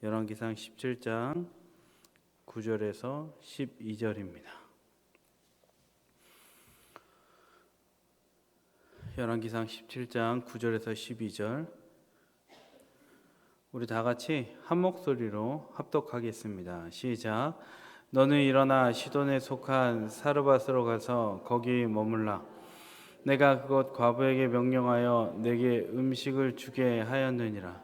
열왕기상 17장 9절에서 12절입니다. 열왕기상 17장 9절에서 12절 우리 다 같이 한 목소리로 합독하겠습니다. 시작. 너는 일어나 시돈에 속한 사르밧으로 가서 거기 머물라. 내가 그곳 과부에게 명령하여 내게 음식을 주게 하였느니라.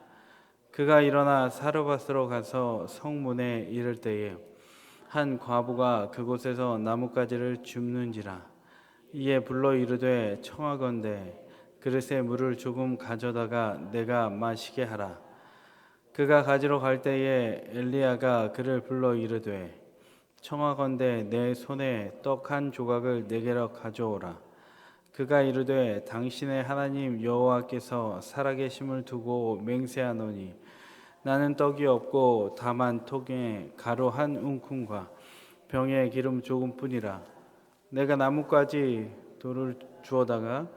그가 일어나 사르밧으로 가서 성문에 이를 때에 한 과부가 그곳에서 나뭇가지를 줍는지라. 이에 불러 이르되 청하건대 그릇에 물을 조금 가져다가 내가 마시게 하라. 그가 가지러 갈 때에 엘리야가 그를 불러 이르되 청하건대 내 손에 떡 한 조각을 내게로 가져오라. 그가 이르되 당신의 하나님 여호와께서 살아계심을 두고 맹세하노니 나는 떡이 없고 다만 통에 가루 한 움큼과 병에 기름 조금뿐이라. 내가 나뭇가지 돌을 주어다가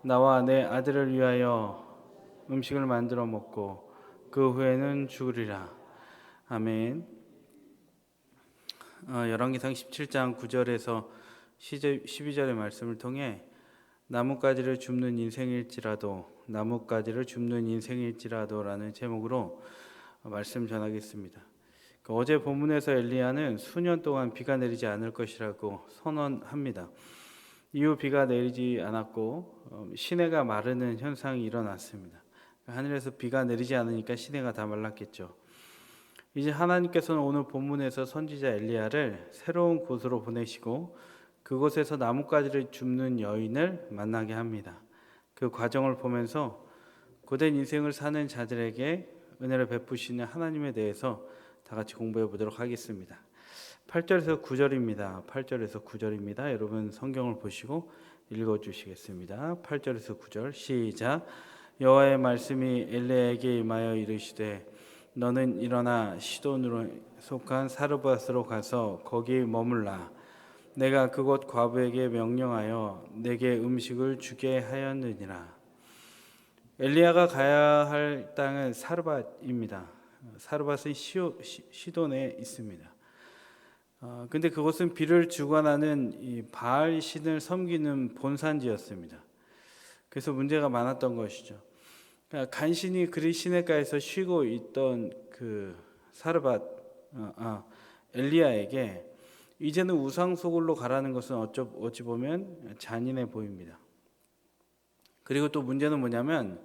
나와 내 아들을 위하여 음식을 만들어 먹고 그 후에는 죽으리라. 아멘. 열왕기상 17장 9절에서 12절의 말씀을 통해 나뭇가지를 줍는 인생일지라도 라는 제목으로 말씀 전하겠습니다. 어제 본문에서 엘리야는 수년 동안 비가 내리지 않을 것이라고 선언합니다. 이후 비가 내리지 않았고 시내가 마르는 현상이 일어났습니다. 하늘에서 비가 내리지 않으니까 시내가 다 말랐겠죠. 이제 하나님께서는 오늘 본문에서 선지자 엘리야를 새로운 곳으로 보내시고 그곳에서 나뭇가지를 줍는 여인을 만나게 합니다. 그 과정을 보면서 고된 인생을 사는 자들에게 은혜를 베푸시는 하나님에 대해서 다 같이 공부해 보도록 하겠습니다. 8절에서 9절입니다. 여러분 성경을 보시고 읽어 주시겠습니다. 8절에서 9절 시작. 여호와의 말씀이 엘리야에게 임하여 이르시되 너는 일어나 시돈으로 속한 사르밧으로 가서 거기 머물라. 내가 그곳 과부에게 명령하여 내게 음식을 주게 하였느니라. 엘리야가 가야 할 땅은 사르밧입니다. 사르밧은 시돈에 있습니다. 근데 그곳은 비를 주관하는 이 바알 신을 섬기는 본산지였습니다. 그래서 문제가 많았던 것이죠. 그러니까 간신히 그리 시냇가에서 쉬고 있던 그 사르밧 엘리야에게 이제는 우상소굴로 가라는 것은 어찌 보면 잔인해 보입니다. 그리고 또 문제는 뭐냐면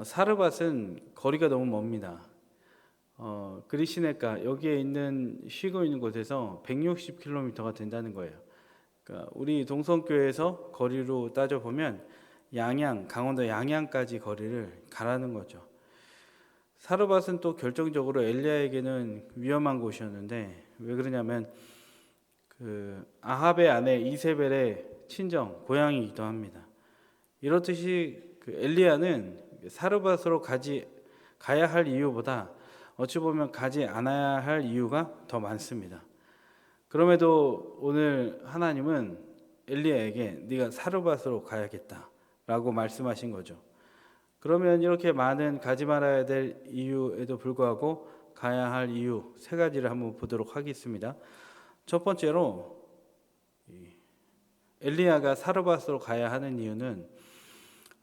사르밧은 거리가 너무 멉니다. 그리시네가 여기에 쉬고 있는 곳에서 160km가 된다는 거예요. 그러니까 우리 동성교회에서 거리로 따져보면 강원도 양양까지 거리를 가라는 거죠. 사르밧은 또 결정적으로 엘리야에게는 위험한 곳이었는데 왜 그러냐면 그 아합의 아내 이세벨의 친정 고향이기도 합니다. 이렇듯이 그 엘리야는 사르밧으로 가야 할 이유보다 어찌 보면 가지 않아야 할 이유가 더 많습니다. 그럼에도 오늘 하나님은 엘리야에게 네가 사르밧으로 가야겠다라고 말씀하신 거죠. 그러면 이렇게 많은 가지 말아야 될 이유에도 불구하고 가야 할 이유 3가지를 한번 보도록 하겠습니다. 첫 번째로 엘리야가 사르밧으로 가야 하는 이유는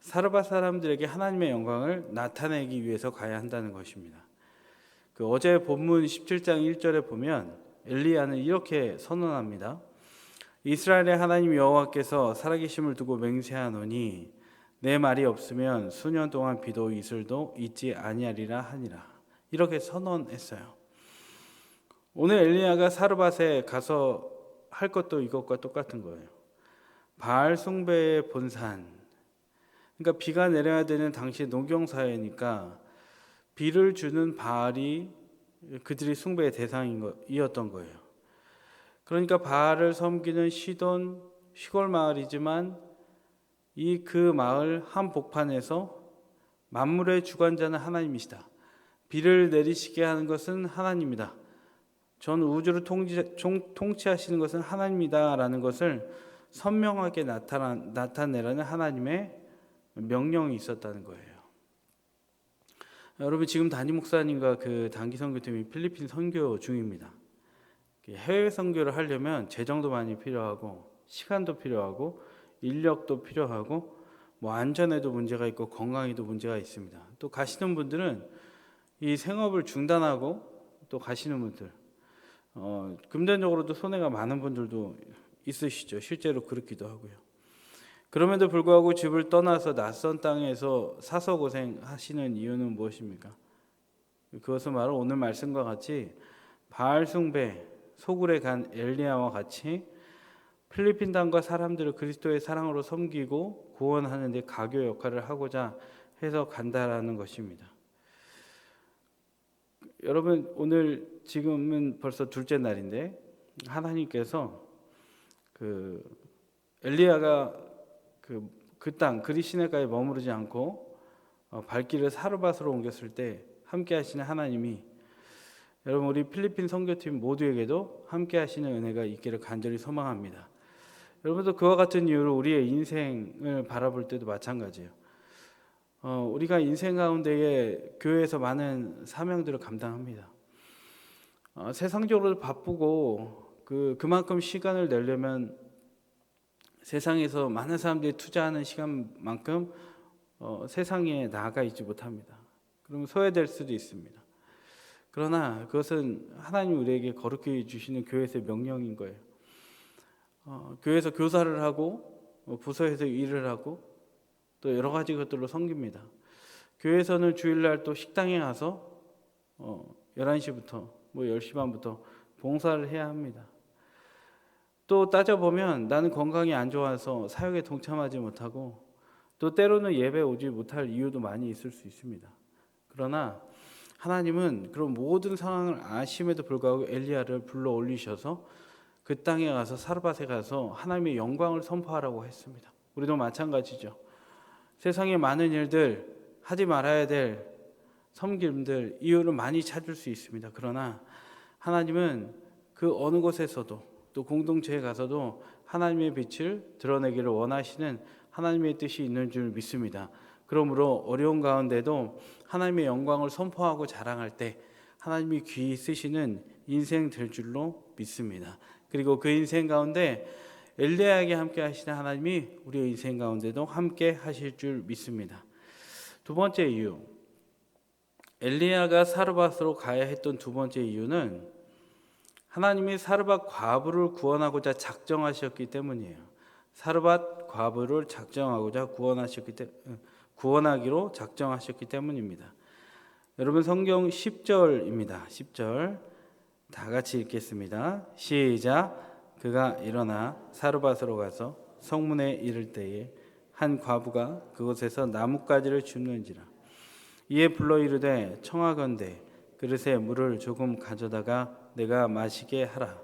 사르밧 사람들에게 하나님의 영광을 나타내기 위해서 가야 한다는 것입니다. 어제 본문 17장 1절에 보면 엘리야는 이렇게 선언합니다. 이스라엘의 하나님 여호와께서 살아계심을 두고 맹세하노니 내 말이 없으면 수년 동안 비도 이슬도 있지 아니하리라 하니라. 이렇게 선언했어요. 오늘 엘리야가 사르밧에 가서 할 것도 이것과 똑같은 거예요. 바알 숭배의 본산. 그러니까 비가 내려야 되는 당시 농경사회니까 비를 주는 바알이 그들이 숭배의 대상이었던 거예요. 그러니까 바알을 섬기는 시돈 시골 마을이지만 그 마을 한복판에서 만물의 주관자는 하나님이시다. 비를 내리시게 하는 것은 하나님이다. 전 우주를 통치하시는 것은 하나님이다라는 것을 선명하게 나타내라는 하나님의 명령이 있었다는 거예요. 여러분 지금 담임 목사님과 그 단기 선교팀이 필리핀 선교 중입니다. 해외 선교를 하려면 재정도 많이 필요하고 시간도 필요하고 인력도 필요하고 뭐 안전에도 문제가 있고 건강에도 문제가 있습니다. 또 가시는 분들은 이 생업을 중단하고 또 가시는 분들 금전적으로도 손해가 많은 분들도 있으시죠. 실제로 그렇기도 하고요. 그럼에도 불구하고 집을 떠나서 낯선 땅에서 사서 고생하시는 이유는 무엇입니까? 그것은 바로 오늘 말씀과 같이 바알 숭배, 소굴에 간 엘리야와 같이 필리핀 땅과 사람들을 그리스도의 사랑으로 섬기고 구원하는 데 가교 역할을 하고자 해서 간다라는 것입니다. 여러분 오늘 지금은 벌써 둘째 날인데 하나님께서 그 엘리야가 그 땅 그리 시내가에 머무르지 않고 발길을 사르밧으로 옮겼을 때 함께 하시는 하나님이 여러분 우리 필리핀 선교팀 모두에게도 함께 하시는 은혜가 있기를 간절히 소망합니다. 여러분도 그와 같은 이유로 우리의 인생을 바라볼 때도 마찬가지예요. 우리가 인생 가운데에 교회에서 많은 사명들을 감당합니다. 세상적으로 바쁘고 그만큼 시간을 내려면 세상에서 많은 사람들이 투자하는 시간만큼 세상에 나아가 있지 못합니다. 그러면 소외될 수도 있습니다. 그러나 그것은 하나님 우리에게 거룩히 주시는 교회에서의 명령인 거예요. 교회에서 교사를 하고 부서에서 일을 하고 또 여러 가지 것들로 섬깁니다. 교회에서는 주일날 또 식당에 가서 11시부터 10시 반부터 봉사를 해야 합니다. 또 따져보면 나는 건강이 안 좋아서 사역에 동참하지 못하고 또 때로는 예배 오지 못할 이유도 많이 있을 수 있습니다. 그러나 하나님은 그런 모든 상황을 아심에도 불구하고 엘리야를 불러 올리셔서 그 땅에 가서 사르밧에 가서 하나님의 영광을 선포하라고 했습니다. 우리도 마찬가지죠. 세상에 많은 일들, 하지 말아야 될 섬김들, 이유를 많이 찾을 수 있습니다. 그러나 하나님은 그 어느 곳에서도 또 공동체에 가서도 하나님의 빛을 드러내기를 원하시는 하나님의 뜻이 있는 줄 믿습니다. 그러므로 어려운 가운데도 하나님의 영광을 선포하고 자랑할 때 하나님이 귀히 쓰시는 인생 될 줄로 믿습니다. 그리고 그 인생 가운데 엘리야에게 함께 하시는 하나님이 우리의 인생 가운데도 함께 하실 줄 믿습니다. 두 번째 이유, 엘리야가 사르밧으로 가야 했던 두 번째 이유는 하나님이 사르밧 과부를 구원하고자 작정하셨기 때문이에요. 사르밧 과부를 구원하기로 작정하셨기 때문입니다. 여러분 성경 10절입니다. 10절 다 같이 읽겠습니다. 시작. 그가 일어나 사르밧으로 가서 성문에 이를 때에 한 과부가 그곳에서 나뭇가지를 줍는지라. 이에 불러 이르되 청하건대 그릇에 물을 조금 가져다가 내가 마시게 하라.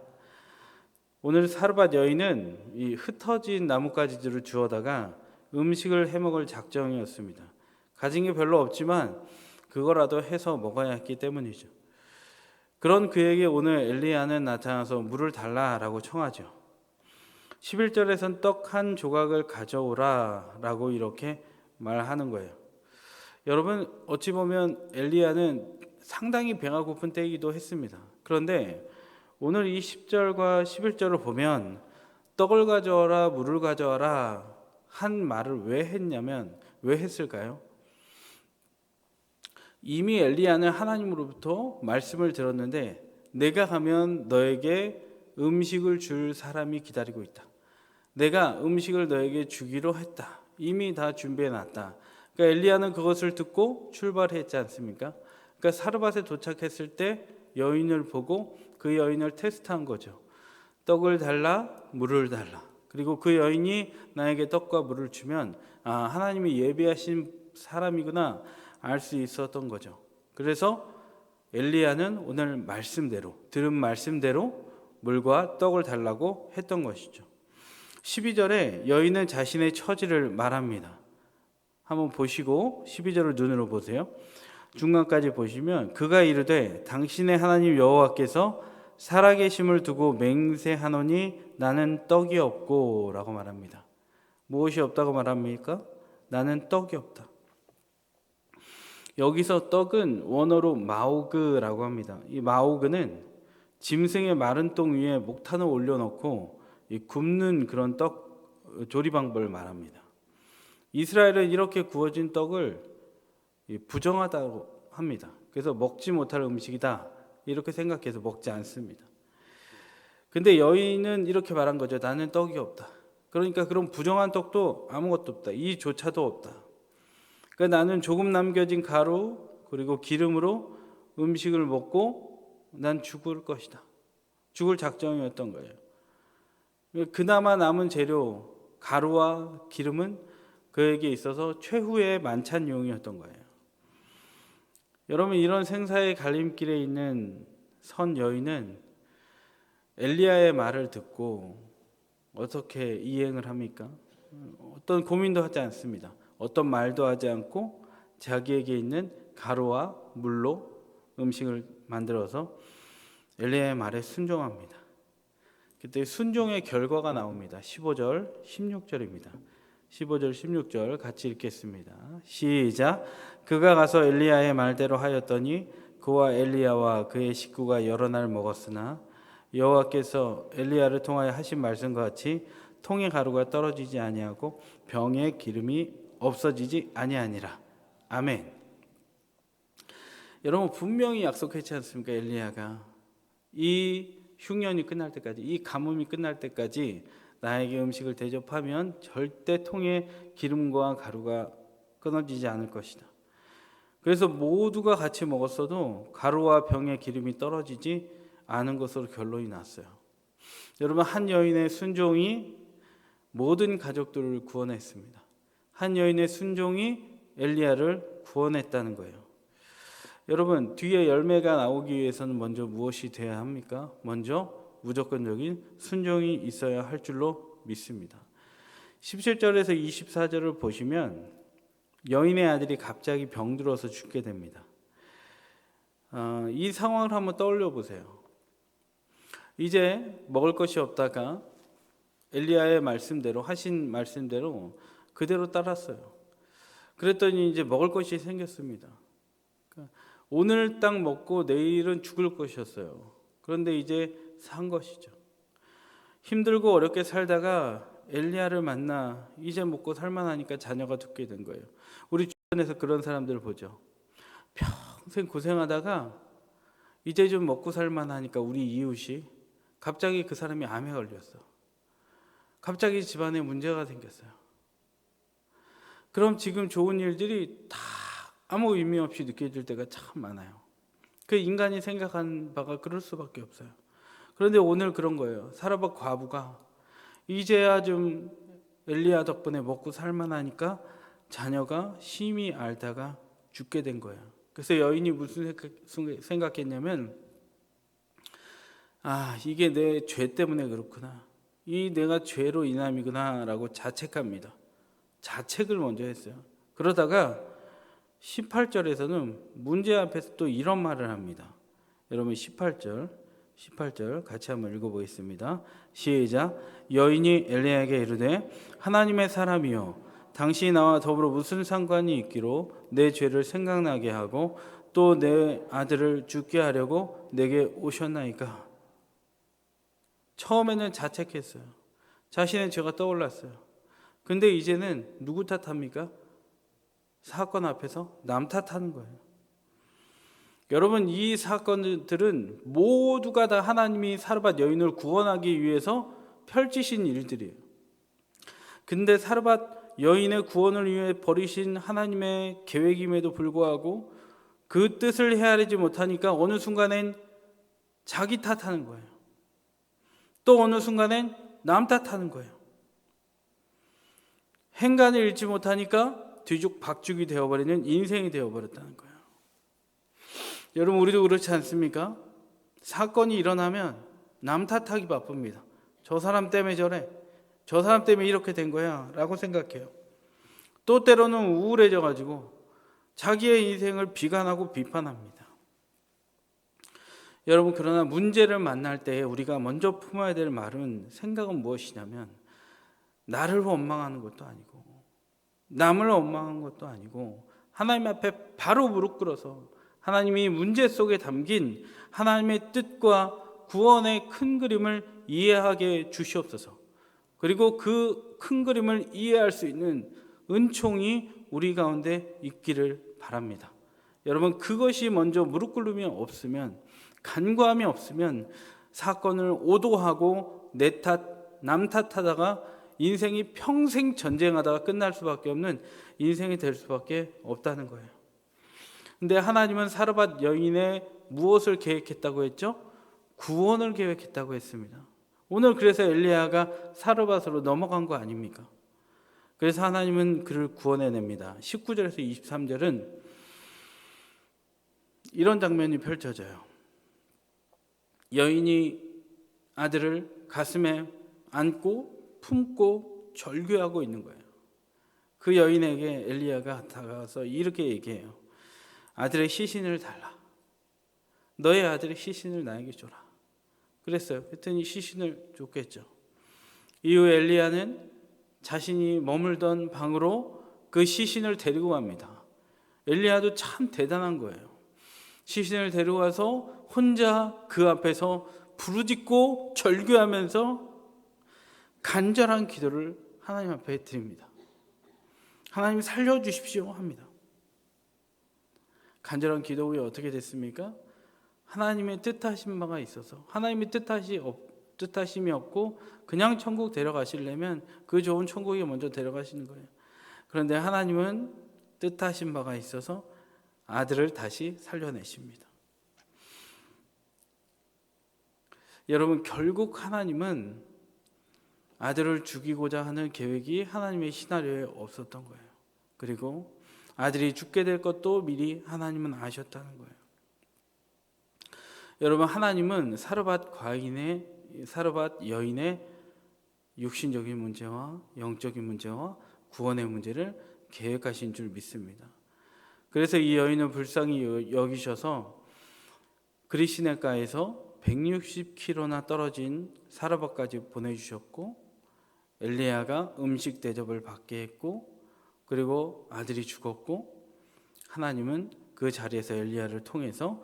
오늘 사르밧 여인은 이 흩어진 나뭇가지들을 주워다가 음식을 해먹을 작정이었습니다. 가진 게 별로 없지만 그거라도 해서 먹어야 했기 때문이죠. 그런 그에게 오늘 엘리야는 나타나서 물을 달라라고 청하죠. 11절에선 떡 한 조각을 가져오라라고 이렇게 말하는 거예요. 여러분 어찌 보면 엘리야는 상당히 배가 고픈 때이기도 했습니다. 그런데 오늘 이 10절과 11절을 보면 떡을 가져와라 물을 가져와라 한 말을 왜 했을까요? 이미 엘리야는 하나님으로부터 말씀을 들었는데 내가 가면 너에게 음식을 줄 사람이 기다리고 있다. 내가 음식을 너에게 주기로 했다. 이미 다 준비해놨다. 그러니까 엘리야는 그것을 듣고 출발했지 않습니까? 그러니까 사르밧에 도착했을 때 여인을 보고 그 여인을 테스트한 거죠. 떡을 달라, 물을 달라. 그리고 그 여인이 나에게 떡과 물을 주면 하나님이 예비하신 사람이구나 알 수 있었던 거죠. 그래서 엘리야는 오늘 들은 말씀대로 물과 떡을 달라고 했던 것이죠. 12절에 여인은 자신의 처지를 말합니다. 한번 보시고 12절을 눈으로 보세요. 중간까지 보시면 그가 이르되 당신의 하나님 여호와께서 살아계심을 두고 맹세하노니 나는 떡이 없고 라고 말합니다. 무엇이 없다고 말합니까? 나는 떡이 없다. 여기서 떡은 원어로 마오그라고 합니다. 이 마오그는 짐승의 마른 똥 위에 목탄을 올려놓고 이 굽는 그런 떡 조리 방법을 말합니다. 이스라엘은 이렇게 구워진 떡을 부정하다고 합니다. 그래서 먹지 못할 음식이다 이렇게 생각해서 먹지 않습니다. 근데 여인은 이렇게 말한 거죠. 나는 떡이 없다. 그러니까 그런 부정한 떡도 아무것도 없다. 이조차도 없다. 그러니까 나는 조금 남겨진 가루 그리고 기름으로 음식을 먹고 난 죽을 것이다. 죽을 작정이었던 거예요. 그나마 남은 재료 가루와 기름은 그에게 있어서 최후의 만찬용이었던 거예요. 여러분, 이런 생사의 갈림길에 있는 선 여인은 엘리야의 말을 듣고 어떻게 이행을 합니까? 어떤 고민도 하지 않습니다. 어떤 말도 하지 않고 자기에게 있는 가루와 물로 음식을 만들어서 엘리야의 말에 순종합니다. 그때 순종의 결과가 나옵니다. 15절, 16절입니다. 15절, 16절 같이 읽겠습니다. 시작. 그가 가서 엘리야의 말대로 하였더니 그와 엘리야와 그의 식구가 여러 날 먹었으나 여호와께서 엘리야를 통하여 하신 말씀과 같이 통의 가루가 떨어지지 아니하고 병에 기름이 없어지지 아니하니라. 아멘. 여러분, 분명히 약속했지 않습니까? 엘리야가 이 흉년이 끝날 때까지, 이 가뭄이 끝날 때까지 나에게 음식을 대접하면 절대 통에 기름과 가루가 끊어지지 않을 것이다. 그래서 모두가 같이 먹었어도 가루와 병의 기름이 떨어지지 않은 것으로 결론이 났어요. 여러분, 한 여인의 순종이 모든 가족들을 구원했습니다. 한 여인의 순종이 엘리야를 구원했다는 거예요. 여러분, 뒤에 열매가 나오기 위해서는 먼저 무엇이 돼야 합니까? 먼저 무조건적인 순종이 있어야 할 줄로 믿습니다. 17절에서 24절을 보시면 여인의 아들이 갑자기 병들어서 죽게 됩니다. 이 상황을 한번 떠올려 보세요. 이제 먹을 것이 없다가 엘리야의 말씀대로 하신 말씀대로 그대로 따랐어요. 그랬더니 이제 먹을 것이 생겼습니다. 오늘 딱 먹고 내일은 죽을 것이었어요. 그런데 이제 산 것이죠. 힘들고 어렵게 살다가 엘리야를 만나 이제 먹고 살만하니까 자녀가 죽게 된 거예요. 우리 주변에서 그런 사람들 보죠. 평생 고생하다가 이제 좀 먹고 살만하니까 우리 이웃이 갑자기 그 사람이 암에 걸렸어. 갑자기 집안에 문제가 생겼어요. 그럼 지금 좋은 일들이 다 아무 의미 없이 느껴질 때가 참 많아요. 그 인간이 생각한 바가 그럴 수밖에 없어요. 그런데 오늘 그런 거예요. 사라밧 과부가 이제야 좀 엘리야 덕분에 먹고 살만하니까 자녀가 심히 앓다가 죽게 된 거예요. 그래서 여인이 무슨 생각했냐면, 이게 내 죄 때문에 그렇구나. 이 내가 죄로 인함이구나 라고 자책합니다. 자책을 먼저 했어요. 그러다가 18절에서는 문제 앞에서 또 이런 말을 합니다. 여러분, 18절 같이 한번 읽어보겠습니다. 시작. 여인이 엘리야에게 이르되 하나님의 사람이여, 당신이 나와 더불어 무슨 상관이 있기로 내 죄를 생각나게 하고 또 내 아들을 죽게 하려고 내게 오셨나이까. 처음에는 자책했어요. 자신의 죄가 떠올랐어요. 근데 이제는 누구 탓합니까? 사건 앞에서 남 탓하는 거예요. 여러분, 이 사건들은 모두가 다 하나님이 사르밧 여인을 구원하기 위해서 펼치신 일들이에요. 근데 사르밧 여인의 구원을 위해 버리신 하나님의 계획임에도 불구하고 그 뜻을 헤아리지 못하니까 어느 순간엔 자기 탓하는 거예요. 또 어느 순간엔 남 탓하는 거예요. 행간을 잃지 못하니까 뒤죽박죽이 되어버리는 인생이 되어버렸다는 거예요. 여러분, 우리도 그렇지 않습니까? 사건이 일어나면 남 탓하기 바쁩니다. 저 사람 때문에 저래, 저 사람 때문에 이렇게 된 거야 라고 생각해요. 또 때로는 우울해져 가지고 자기의 인생을 비관하고 비판합니다. 여러분, 그러나 문제를 만날 때 우리가 먼저 품어야 될 말은, 생각은 무엇이냐면, 나를 원망하는 것도 아니고 남을 원망하는 것도 아니고 하나님 앞에 바로 무릎 꿇어서 하나님이 문제 속에 담긴 하나님의 뜻과 구원의 큰 그림을 이해하게 주시옵소서. 그리고 그 큰 그림을 이해할 수 있는 은총이 우리 가운데 있기를 바랍니다. 여러분, 그것이 먼저 무릎 꿇음이 없으면, 간구함이 없으면 사건을 오도하고 내 탓, 남 탓하다가 인생이 평생 전쟁하다가 끝날 수밖에 없는 인생이 될 수밖에 없다는 거예요. 근데 하나님은 사르밧 여인의 무엇을 계획했다고 했죠? 구원을 계획했다고 했습니다. 오늘 그래서 엘리야가 사르밧으로 넘어간 거 아닙니까? 그래서 하나님은 그를 구원해냅니다. 19절에서 23절은 이런 장면이 펼쳐져요. 여인이 아들을 가슴에 안고 품고 절규하고 있는 거예요. 그 여인에게 엘리야가 다가와서 이렇게 얘기해요. 아들의 시신을 달라. 너의 아들의 시신을 나에게 줘라. 그랬어요. 그랬더니 시신을 줬겠죠. 이후 엘리야는 자신이 머물던 방으로 그 시신을 데리고 갑니다. 엘리야도 참 대단한 거예요. 시신을 데리고 가서 혼자 그 앞에서 부르짖고 절규하면서 간절한 기도를 하나님 앞에 드립니다. 하나님 살려주십시오 합니다. 간절한 기도 후에 어떻게 됐습니까? 하나님의 뜻하신 바가 있어서 하나님의 뜻하심이 없고 그냥 천국 데려가시려면 그 좋은 천국에 먼저 데려가시는 거예요. 그런데 하나님은 뜻하신 바가 있어서 아들을 다시 살려내십니다. 여러분, 결국 하나님은 아들을 죽이고자 하는 계획이 하나님의 시나리오에 없었던 거예요. 그리고 아들이 죽게 될 것도 미리 하나님은 아셨다는 거예요. 여러분, 하나님은 사르밧 여인의 육신적인 문제와 영적인 문제와 구원의 문제를 계획하신 줄 믿습니다. 그래서 이 여인은 불쌍히 여기셔서 그리시네가에서 160km나 떨어진 사르밧까지 보내주셨고, 엘리야가 음식 대접을 받게 했고, 그리고 아들이 죽었고, 하나님은 그 자리에서 엘리야를 통해서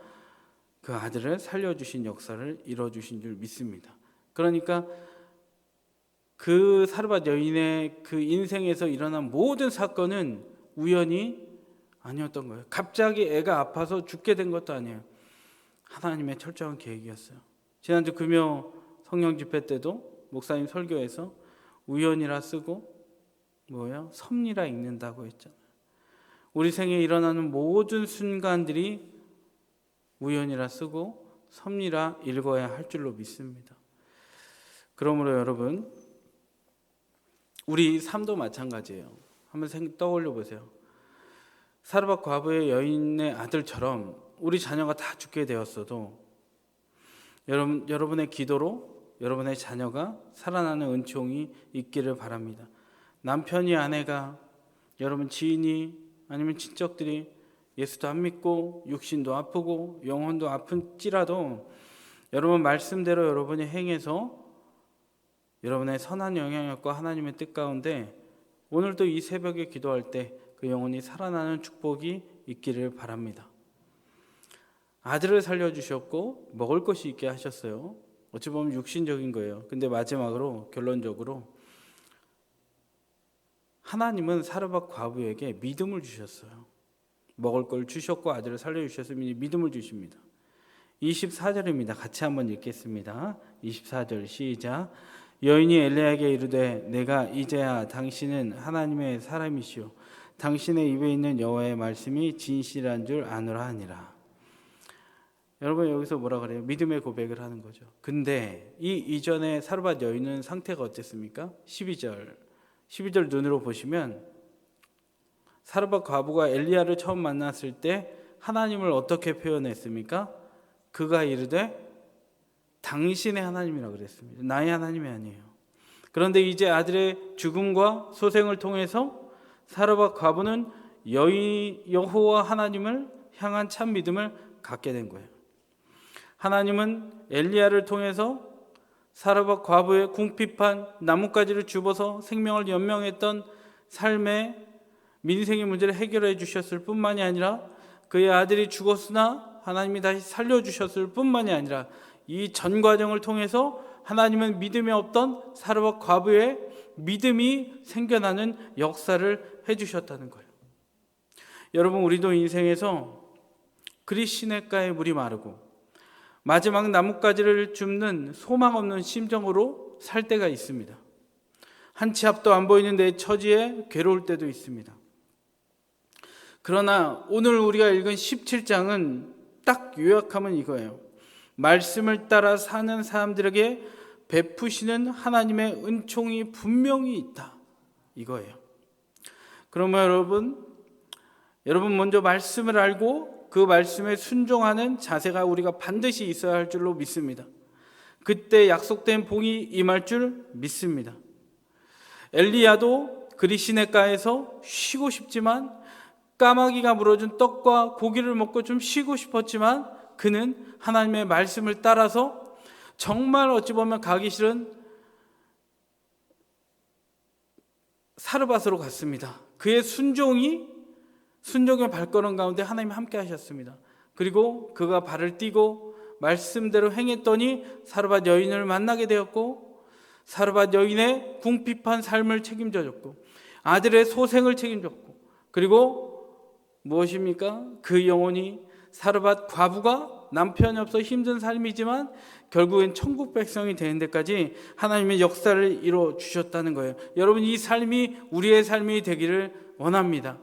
그 아들을 살려주신 역사를 이뤄주신 줄 믿습니다. 그러니까 그 사르밧 여인의 그 인생에서 일어난 모든 사건은 우연이 아니었던 거예요. 갑자기 애가 아파서 죽게 된 것도 아니에요. 하나님의 철저한 계획이었어요. 지난주 금요 성령 집회 때도 목사님 설교에서 우연이라 쓰고 섭리라 읽는다고 했잖아요. 우리 생에 일어나는 모든 순간들이 우연이라 쓰고 섭리라 읽어야 할 줄로 믿습니다. 그러므로 여러분, 우리 삶도 마찬가지예요. 한번 떠올려 보세요. 사르밧 과부의 여인의 아들처럼 우리 자녀가 다 죽게 되었어도 여러분의 기도로 여러분의 자녀가 살아나는 은총이 있기를 바랍니다. 남편이, 아내가, 여러분 지인이 아니면 친척들이 예수도 안 믿고 육신도 아프고 영혼도 아픈지라도 여러분 말씀대로 여러분이 행해서 여러분의 선한 영향력과 하나님의 뜻 가운데 오늘도 이 새벽에 기도할 때 그 영혼이 살아나는 축복이 있기를 바랍니다. 아들을 살려주셨고 먹을 것이 있게 하셨어요. 어찌 보면 육신적인 거예요. 근데 마지막으로 결론적으로 하나님은 사르밧 과부에게 믿음을 주셨어요. 먹을 걸 주셨고 아들을 살려주셨으니 믿음을 주십니다. 24절입니다. 같이 한번 읽겠습니다. 24절 시작. 여인이 엘리야에게 이르되 내가 이제야 당신은 하나님의 사람이시오 당신의 입에 있는 여호와의 말씀이 진실한 줄 아노라 하니라. 여러분, 여기서 뭐라 그래요? 믿음의 고백을 하는 거죠. 근데 이 이전에 사르밧 여인은 상태가 어땠습니까? 12절 눈으로 보시면 사르밧 과부가 엘리야를 처음 만났을 때 하나님을 어떻게 표현했습니까? 그가 이르되 당신의 하나님이라고 그랬습니다. 나의 하나님이 아니에요. 그런데 이제 아들의 죽음과 소생을 통해서 사르밧 과부는 여호와 하나님을 향한 참 믿음을 갖게 된 거예요. 하나님은 엘리야를 통해서 사르밧 과부의 궁핍한 나뭇가지를 줍어서 생명을 연명했던 삶의 민생의 문제를 해결해 주셨을 뿐만이 아니라 그의 아들이 죽었으나 하나님이 다시 살려주셨을 뿐만이 아니라 이 전 과정을 통해서 하나님은 믿음이 없던 사르밧 과부의 믿음이 생겨나는 역사를 해주셨다는 거예요. 여러분, 우리도 인생에서 그리 시냇가에 물이 마르고 마지막 나뭇가지를 줍는 소망 없는 심정으로 살 때가 있습니다. 한 치 앞도 안 보이는 내 처지에 괴로울 때도 있습니다. 그러나 오늘 우리가 읽은 17장은 딱 요약하면 이거예요. 말씀을 따라 사는 사람들에게 베푸시는 하나님의 은총이 분명히 있다, 이거예요. 그러면 여러분 먼저 말씀을 알고 그 말씀에 순종하는 자세가 우리가 반드시 있어야 할 줄로 믿습니다. 그때 약속된 복이 임할 줄 믿습니다. 엘리야도 그리 시냇가에서 쉬고 싶지만, 까마귀가 물어준 떡과 고기를 먹고 좀 쉬고 싶었지만, 그는 하나님의 말씀을 따라서 정말 어찌 보면 가기 싫은 사르밧으로 갔습니다. 그의 순종의 발걸음 가운데 하나님이 함께 하셨습니다. 그리고 그가 발을 떼고 말씀대로 행했더니 사르밧 여인을 만나게 되었고, 사르밧 여인의 궁핍한 삶을 책임져줬고, 아들의 소생을 책임졌고, 그리고 무엇입니까? 그 영혼이 사르밧 과부가 남편이 없어 힘든 삶이지만 결국엔 천국 백성이 되는 데까지 하나님의 역사를 이루어 주셨다는 거예요. 여러분, 이 삶이 우리의 삶이 되기를 원합니다.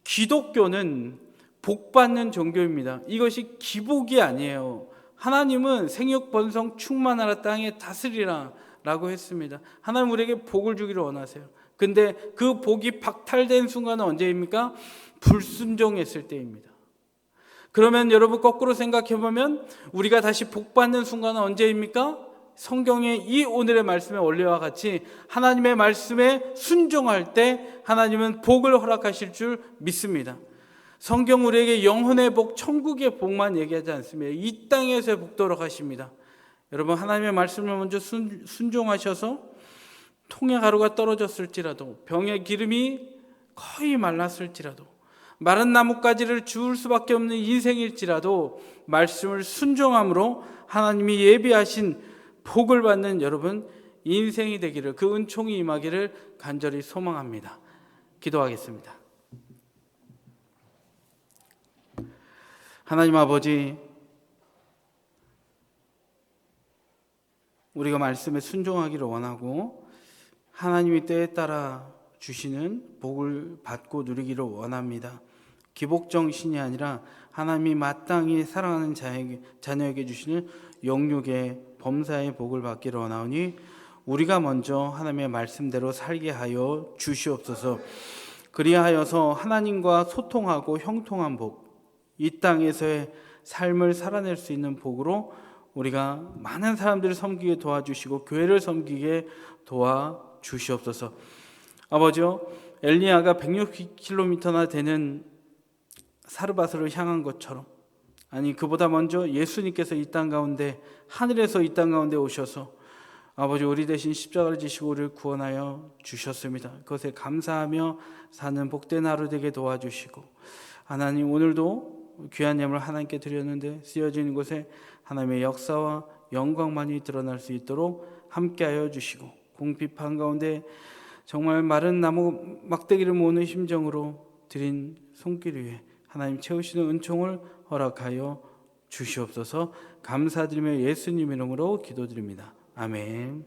기독교는 복받는 종교입니다. 이것이 기복이 아니에요. 하나님은 생육 번성 충만하라 땅에 다스리라 라고 했습니다. 하나님 우리에게 복을 주기를 원하세요. 근데 그 복이 박탈된 순간은 언제입니까? 불순종했을 때입니다. 그러면 여러분 거꾸로 생각해 보면 우리가 다시 복받는 순간은 언제입니까? 성경의 이 오늘의 말씀의 원리와 같이 하나님의 말씀에 순종할 때 하나님은 복을 허락하실 줄 믿습니다. 성경 우리에게 영혼의 복, 천국의 복만 얘기하지 않습니다. 이 땅에서의 복도 허락하십니다. 여러분, 하나님의 말씀을 먼저 순종하셔서 통의 가루가 떨어졌을지라도, 병의 기름이 거의 말랐을지라도, 마른 나뭇가지를 주울 수밖에 없는 인생일지라도 말씀을 순종함으로 하나님이 예비하신 복을 받는 여러분 인생이 되기를, 그 은총이 임하기를 간절히 소망합니다. 기도하겠습니다. 하나님 아버지, 우리가 말씀에 순종하기를 원하고 하나님이 때에 따라 주시는 복을 받고 누리기를 원합니다. 기복정신이 아니라 하나님이 마땅히 사랑하는 자녀에게 주시는 영육의 범사의 복을 받기를 원하오니 우리가 먼저 하나님의 말씀대로 살게 하여 주시옵소서. 그리하여서 하나님과 소통하고 형통한 복, 이 땅에서의 삶을 살아낼 수 있는 복으로 우리가 많은 사람들을 섬기게 도와주시고 교회를 섬기게 도와주시옵소서. 아버지요, 엘리야가 160km나 되는 사르밧으로 향한 것처럼, 아니 그보다 먼저 예수님께서 이 땅 가운데, 하늘에서 이 땅 가운데 오셔서 아버지 우리 대신 십자가를 지시고 우리를 구원하여 주셨습니다. 그것에 감사하며 사는 복된 하루 되게 도와주시고, 하나님 오늘도 귀한 예물 하나님께 드렸는데 쓰여진 곳에 하나님의 역사와 영광만이 드러날 수 있도록 함께하여 주시고, 궁핍한 가운데 정말 마른 나무 막대기를 모으는 심정으로 드린 손길 위에 하나님 채우시는 은총을 허락하여 주시옵소서. 감사드리며 예수님 이름으로 기도드립니다. 아멘.